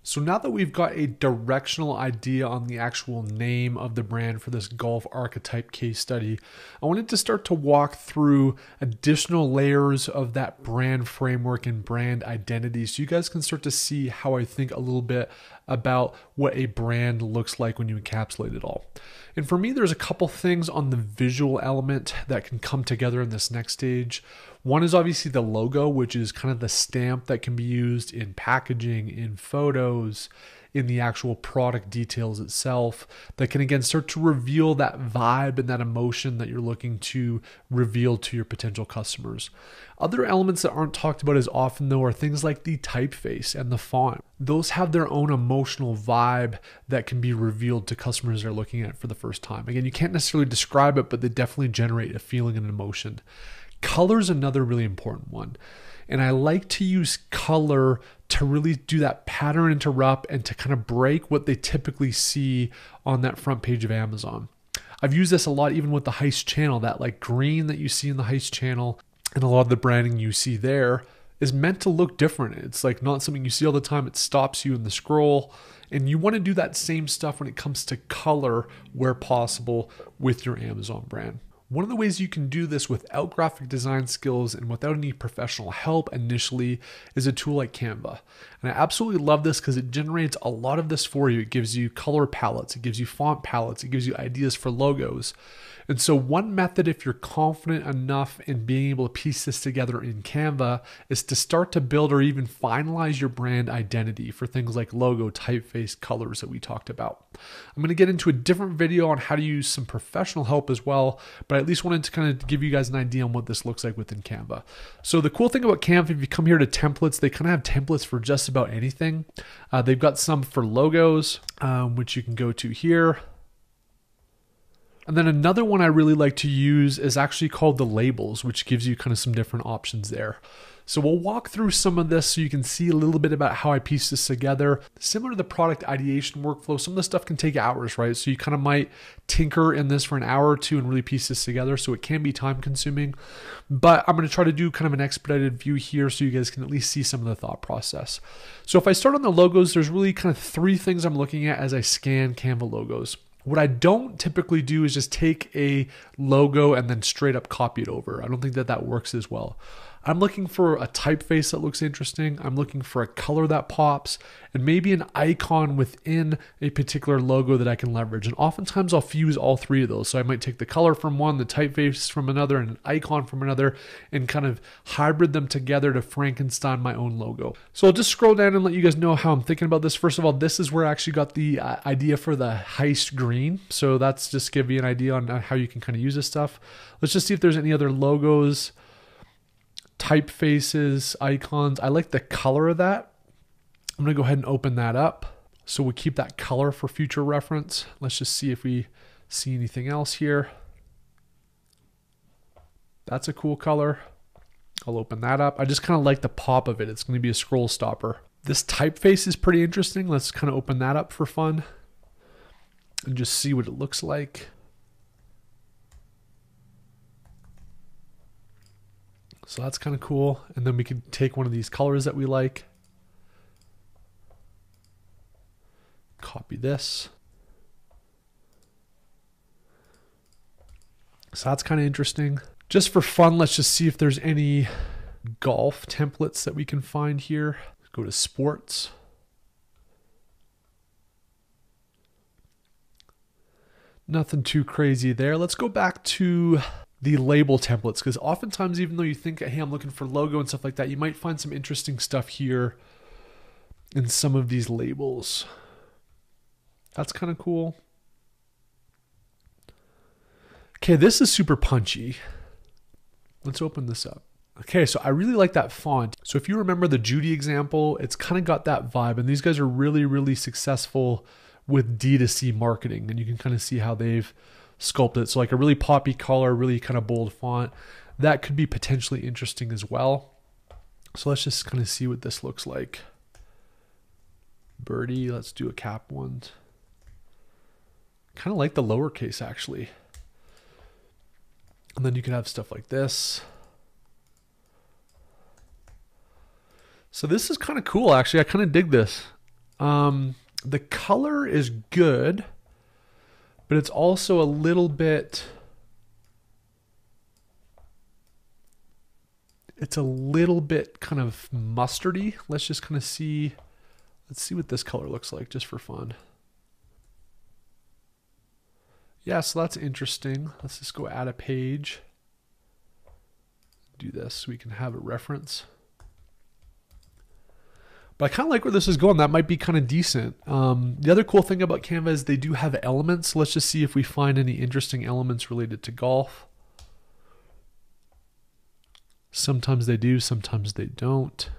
So now that we've got a directional idea on the actual name of the brand for this golf archetype case study, I wanted to start to walk through additional layers of that brand framework and brand identity so you guys can start to see how I think a little bit about what a brand looks like when you encapsulate it all. And for me, there's a couple things on the visual element that can come together in this next stage. One is obviously the logo, which is kind of the stamp that can be used in packaging, in photos, in the actual product details itself, that can again start to reveal that vibe and that emotion that you're looking to reveal to your potential customers. Other elements that aren't talked about as often though are things like the typeface and the font. Those have their own emotional vibe that can be revealed to customers that are looking at it for the first time. Again, you can't necessarily describe it, but they definitely generate a feeling and an emotion. Color is another really important one. And I like to use color to really do that pattern interrupt and to kind of break what they typically see on that front page of Amazon. I've used this a lot even with the Heist channel, that like green that you see in the Heist channel and a lot of the branding you see there is meant to look different. It's like not something you see all the time. It stops you in the scroll. And you want to do that same stuff when it comes to color where possible with your Amazon brand. One of the ways you can do this without graphic design skills and without any professional help initially is a tool like Canva. And I absolutely love this because it generates a lot of this for you. It gives you color palettes, it gives you font palettes, it gives you ideas for logos. And so one method, if you're confident enough in being able to piece this together in Canva, is to start to build or even finalize your brand identity for things like logo, typeface, colors that we talked about. I'm going to get into a different video on how to use some professional help as well, but I at least wanted to kind of give you guys an idea on what this looks like within Canva. So the cool thing about Canva, if you come here to templates, they kind of have templates for just about anything. They've got some for logos, which you can go to here. And then another one I really like to use is actually called the labels, which gives you kind of some different options there. So we'll walk through some of this so you can see a little bit about how I piece this together. Similar to the product ideation workflow, some of the stuff can take hours, right? So you kind of might tinker in this for an hour or two and really piece this together. So it can be time consuming, but I'm going to try to do kind of an expedited view here so you guys can at least see some of the thought process. So if I start on the logos, there's really kind of three things I'm looking at as I scan Canva logos. What I don't typically do is just take a logo and then straight up copy it over. I don't think that works as well. I'm looking for a typeface that looks interesting. I'm looking for a color that pops and maybe an icon within a particular logo that I can leverage. And oftentimes I'll fuse all three of those. So I might take the color from one, the typeface from another, and an icon from another, and kind of hybrid them together to Frankenstein my own logo. So I'll just scroll down and let you guys know how I'm thinking about this. First of all, this is where I actually got the idea for the Heist green. So that's just give you an idea on how you can kind of use this stuff. Let's just see if there's any other logos, typefaces, icons. I like the color of that. I'm going to go ahead and open that up. So we keep that color for future reference. Let's just see if we see anything else here. That's a cool color. I'll open that up. I just kind of like the pop of it. It's going to be a scroll stopper. This typeface is pretty interesting. Let's kind of open that up for fun and just see what it looks like. So that's kind of cool. And then we can take one of these colors that we like, copy this. So that's kind of interesting. Just for fun, let's just see if there's any golf templates that we can find here. Go to sports. Nothing too crazy there. Let's go back to the label templates, because oftentimes, even though you think, hey, I'm looking for logo and stuff like that, you might find some interesting stuff here in some of these labels. That's kind of cool. Okay, this is super punchy. Let's open this up. Okay, so I really like that font. So if you remember the Judy example, it's kind of got that vibe, and these guys are really, really successful with D2C marketing, and you can kind of see how they've sculpted. So like a really poppy color, really kind of bold font. That could be potentially interesting as well. So let's just kind of see what this looks like. Birdie, let's do a cap one. Kind of like the lowercase actually. And then you can have stuff like this. So this is kind of cool actually. I kind of dig this. The color is good, but it's also a little bit, kind of mustardy. Let's just kind of see, let's see what this color looks like just for fun. Yeah, so that's interesting. Let's just go add a page. Do this so we can have a reference. But I kind of like where this is going. That might be kind of decent. The other cool thing about Canva is they do have elements. Let's just see if we find any interesting elements related to golf. Sometimes they do, sometimes they don't.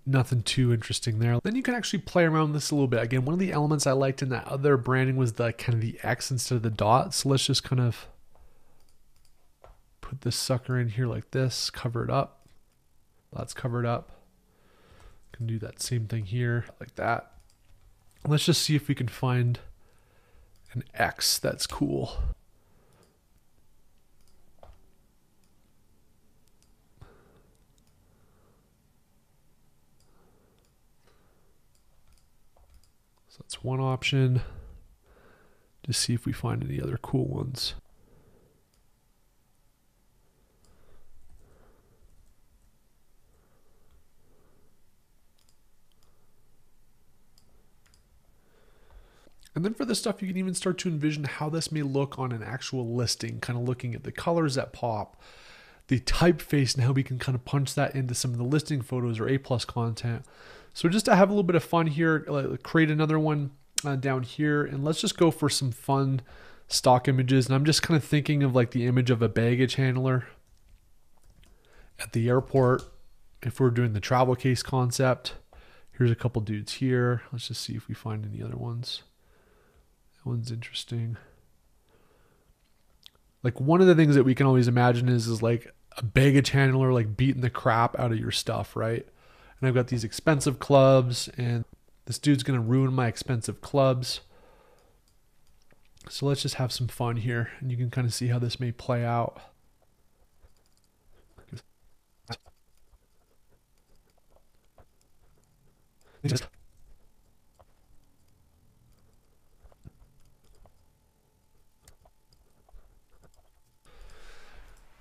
Nothing too interesting there. Then you can actually play around with this a little bit. Again, one of the elements I liked in that other branding was the kind of the X instead of the dot. So let's just kind of put this sucker in here like this, cover it up. That's covered up. Can do that same thing here like that. Let's just see if we can find an X that's cool. So that's one option. Just see if we find any other cool ones. And then for this stuff, you can even start to envision how this may look on an actual listing, kind of looking at the colors that pop, the typeface, and how we can kind of punch that into some of the listing photos or A+ content. So just to have a little bit of fun here, create another one down here, and let's just go for some fun stock images. And I'm just kind of thinking of like the image of a baggage handler at the airport. If we're doing the travel case concept, here's a couple dudes here. Let's just see if we find any other ones. That one's interesting. Like one of the things that we can always imagine is like a baggage handler like beating the crap out of your stuff, right? And I've got these expensive clubs, and this dude's gonna ruin my expensive clubs. So let's just have some fun here, and you can kind of see how this may play out.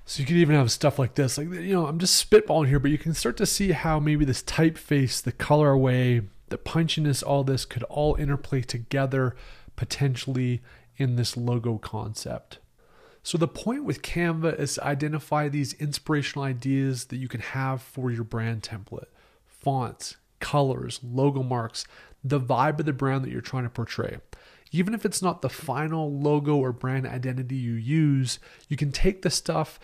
So you can even have stuff like this, like, you know, I'm just spitballing here, but you can start to see how maybe this typeface, the colorway, the punchiness, all this could all interplay together potentially in this logo concept. So the point with Canva is to identify these inspirational ideas that you can have for your brand template, fonts, colors, logo marks, the vibe of the brand that you're trying to portray. Even if it's not the final logo or brand identity you use, you can take the stuff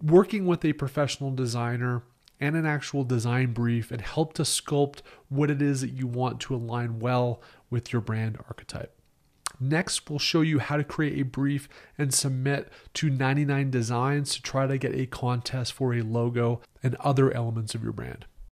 working with a professional designer and an actual design brief and help to sculpt what it is that you want to align well with your brand archetype. Next, we'll show you how to create a brief and submit to 99 Designs to try to get a contest for a logo and other elements of your brand.